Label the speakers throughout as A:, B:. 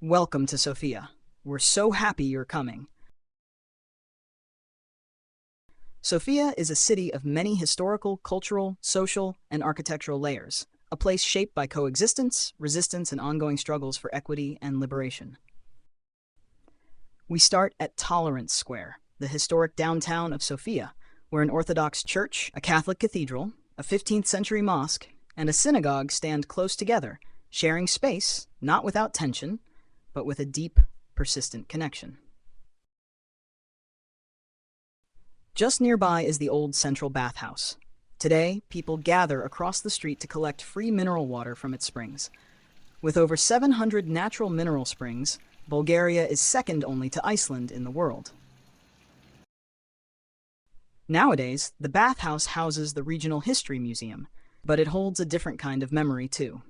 A: Welcome to Sofia. We're so happy you're coming. Sofia is a city of many historical, cultural, social, and architectural layers, a place shaped by coexistence, resistance, and ongoing struggles for equity and liberation. We start at Tolerance Square, the historic downtown of Sofia, where an Orthodox church, a Catholic cathedral, a 15th century mosque, and a synagogue stand close together, sharing space, not without tension, but with a deep, persistent connection. Just nearby is the old central bathhouse. Today, people gather across the street to collect free mineral water from its springs. With over 700 natural mineral springs, Bulgaria is second only to Iceland in the world. Nowadays, the bathhouse houses the Regional History Museum, but it holds a different kind of memory too.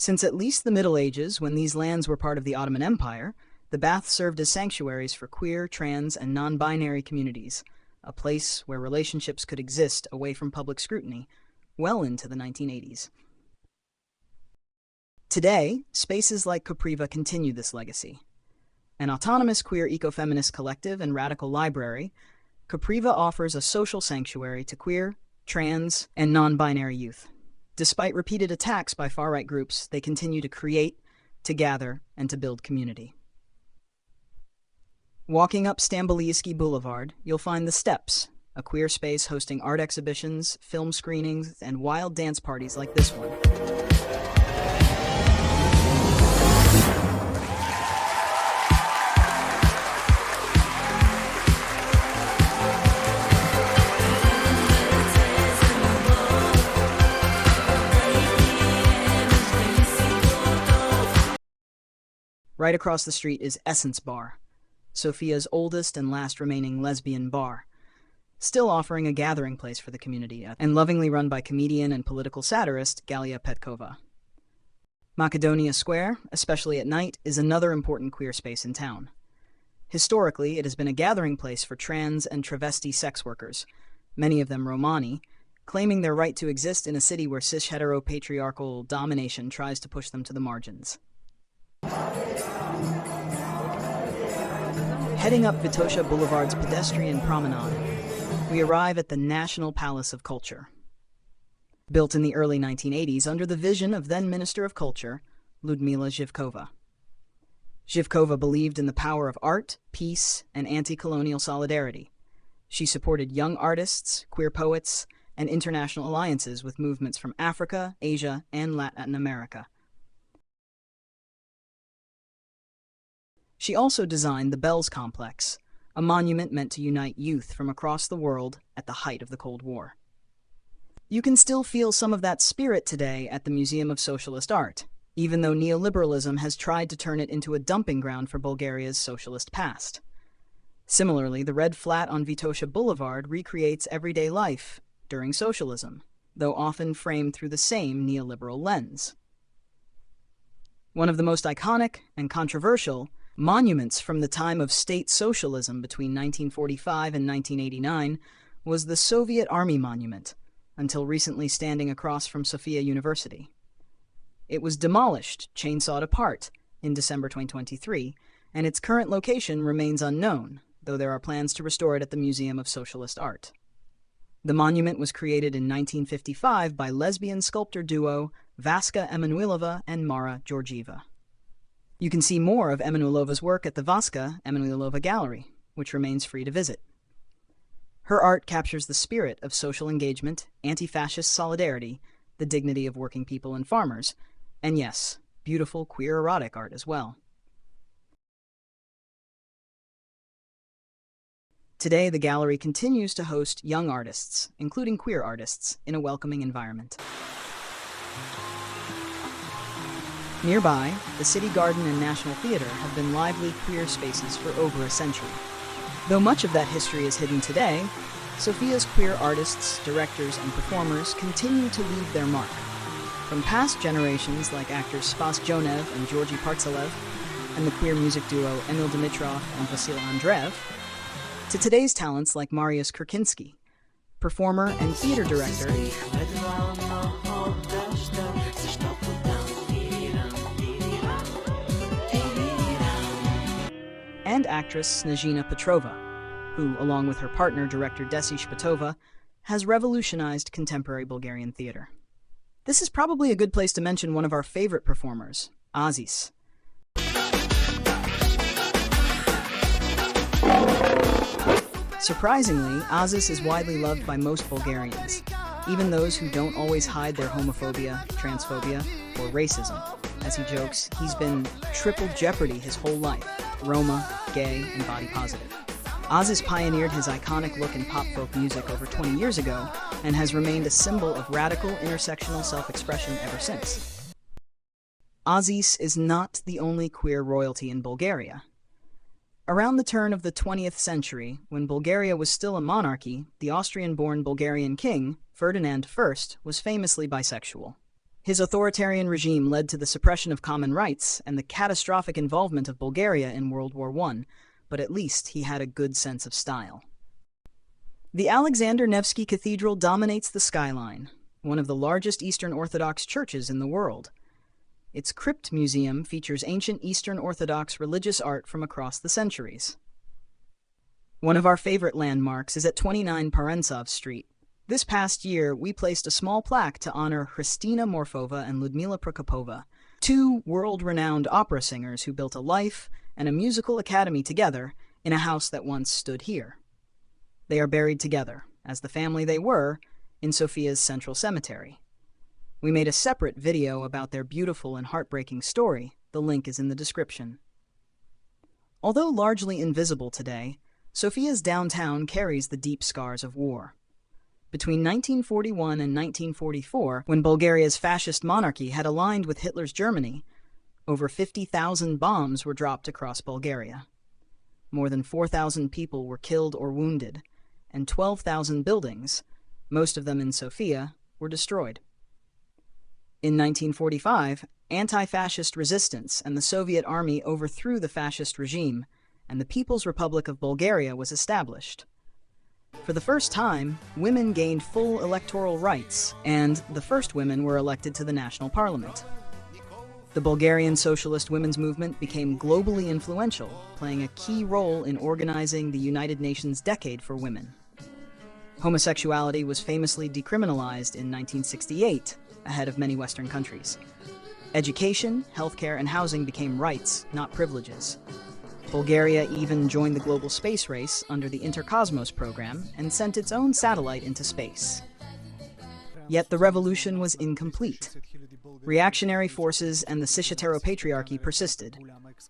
A: Since at least the Middle Ages, when these lands were part of the Ottoman Empire, the baths served as sanctuaries for queer, trans, and non-binary communities, a place where relationships could exist away from public scrutiny, well into the 1980s. Today, spaces like Kopriva continue this legacy. An autonomous queer ecofeminist collective and radical library, Kopriva offers a social sanctuary to queer, trans, and non-binary youth. Despite repeated attacks by far-right groups, they continue to create, to gather, and to build community. Walking up Stambolijski Boulevard, you'll find The Steps, a queer space hosting art exhibitions, film screenings, and wild dance parties like this one. Right across the street is Essence Bar, Sofia's oldest and last remaining lesbian bar, still offering a gathering place for the community and lovingly run by comedian and political satirist Galia Petkova. Macedonia Square, especially at night, is another important queer space in town. Historically, it has been a gathering place for trans and travesti sex workers, many of them Romani, claiming their right to exist in a city where cis-heteropatriarchal domination tries to push them to the margins. Heading up Vitosha Boulevard's pedestrian promenade, we arrive at the National Palace of Culture. Built in the early 1980s under the vision of then Minister of Culture, Ludmila Zhivkova. Zhivkova believed in the power of art, peace, and anti-colonial solidarity. She supported young artists, queer poets, and international alliances with movements from Africa, Asia, and Latin America. She also designed the Bells Complex, a monument meant to unite youth from across the world at the height of the Cold War. You can still feel some of that spirit today at the Museum of Socialist Art, even though neoliberalism has tried to turn it into a dumping ground for Bulgaria's socialist past. Similarly, the red flat on Vitosha Boulevard recreates everyday life during socialism, though often framed through the same neoliberal lens. One of the most iconic and controversial monuments from the time of state socialism between 1945 and 1989 was the Soviet Army Monument, until recently standing across from Sofia University. It was demolished, chainsawed apart, in December 2023, and its current location remains unknown, though there are plans to restore it at the Museum of Socialist Art. The monument was created in 1955 by lesbian sculptor duo Vaska Emanuilova and Mara Georgieva. You can see more of Emanuilova's work at the Vaska Emanuilova Gallery, which remains free to visit. Her art captures the spirit of social engagement, anti-fascist solidarity, the dignity of working people and farmers, and yes, beautiful queer erotic art as well. Today, the gallery continues to host young artists, including queer artists, in a welcoming environment. Nearby, the City Garden and National Theater have been lively queer spaces for over a century. Though much of that history is hidden today, Sofia's queer artists, directors, and performers continue to leave their mark. From past generations like actors Spas Jonev and Georgy Partsalev, and the queer music duo Emil Dimitrov and Vasil Andreev, to today's talents like Mariusz Kurkinski, performer and theater director and actress Snezhina Petrova, who, along with her partner, director Desi Shpetova, has revolutionized contemporary Bulgarian theater. This is probably a good place to mention one of our favorite performers, Aziz. Surprisingly, Aziz is widely loved by most Bulgarians, even those who don't always hide their homophobia, transphobia, or racism. As he jokes, he's been triple jeopardy his whole life: Roma, gay, and body positive. Aziz pioneered his iconic look in pop folk music over 20 years ago and has remained a symbol of radical intersectional self-expression ever since. Aziz is not the only queer royalty in Bulgaria. Around the turn of the 20th century, when Bulgaria was still a monarchy, the Austrian-born Bulgarian king, Ferdinand I, was famously bisexual. His authoritarian regime led to the suppression of common rights and the catastrophic involvement of Bulgaria in World War I, but at least he had a good sense of style. The Alexander Nevsky Cathedral dominates the skyline, one of the largest Eastern Orthodox churches in the world. Its crypt museum features ancient Eastern Orthodox religious art from across the centuries. One of our favorite landmarks is at 29 Parentsov Street. This past year, we placed a small plaque to honor Hristina Morfova and Ludmila Prokopova, two world-renowned opera singers who built a life and a musical academy together in a house that once stood here. They are buried together, as the family they were, in Sofia's central cemetery. We made a separate video about their beautiful and heartbreaking story. The link is in the description. Although largely invisible today, Sofia's downtown carries the deep scars of war. Between 1941 and 1944, when Bulgaria's fascist monarchy had aligned with Hitler's Germany, over 50,000 bombs were dropped across Bulgaria. More than 4,000 people were killed or wounded, and 12,000 buildings, most of them in Sofia, were destroyed. In 1945, anti-fascist resistance and the Soviet army overthrew the fascist regime, and the People's Republic of Bulgaria was established. For the first time, women gained full electoral rights, and the first women were elected to the national parliament. The Bulgarian socialist women's movement became globally influential, playing a key role in organizing the United Nations Decade for Women. Homosexuality was famously decriminalized in 1968, ahead of many Western countries. Education, healthcare, and housing became rights, not privileges. Bulgaria even joined the global space race under the Intercosmos program and sent its own satellite into space. Yet the revolution was incomplete. Reactionary forces and the cis-heteropatriarchy persisted.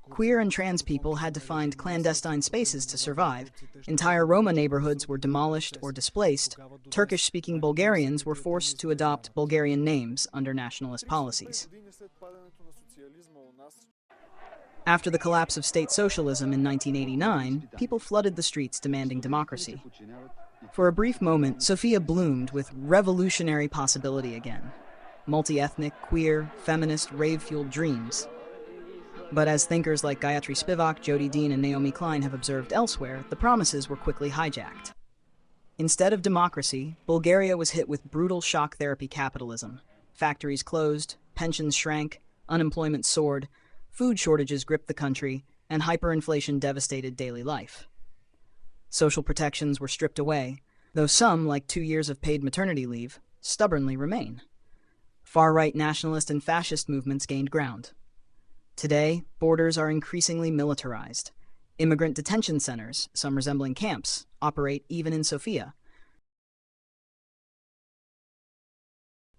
A: Queer and trans people had to find clandestine spaces to survive. Entire Roma neighborhoods were demolished or displaced. Turkish-speaking Bulgarians were forced to adopt Bulgarian names under nationalist policies. After the collapse of state socialism in 1989, people flooded the streets demanding democracy. For a brief moment, Sofia bloomed with revolutionary possibility again. Multi-ethnic, queer, feminist, rave-fueled dreams. But as thinkers like Gayatri Spivak, Jodi Dean, and Naomi Klein have observed elsewhere, the promises were quickly hijacked. Instead of democracy, Bulgaria was hit with brutal shock therapy capitalism. Factories closed, pensions shrank, unemployment soared, food shortages gripped the country, and hyperinflation devastated daily life. Social protections were stripped away, though some, like 2 years of paid maternity leave, stubbornly remain. Far-right nationalist and fascist movements gained ground. Today, borders are increasingly militarized. Immigrant detention centers, some resembling camps, operate even in Sofia.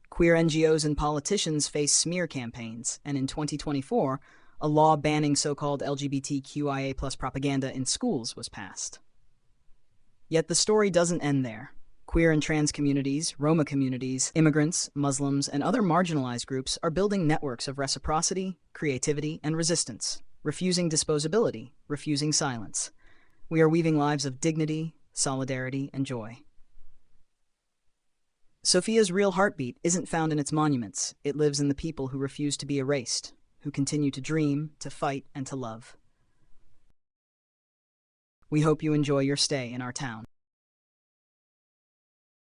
A: Queer NGOs and politicians face smear campaigns, and in 2024, a law banning so-called LGBTQIA+ propaganda in schools was passed. Yet the story doesn't end there. Queer and trans communities, Roma communities, immigrants, Muslims, and other marginalized groups are building networks of reciprocity, creativity, and resistance, refusing disposability, refusing silence. We are weaving lives of dignity, solidarity, and joy. Sofia's real heartbeat isn't found in its monuments. It lives in the people who refuse to be erased, who continue to dream, to fight, and to love. We hope you enjoy your stay in our town.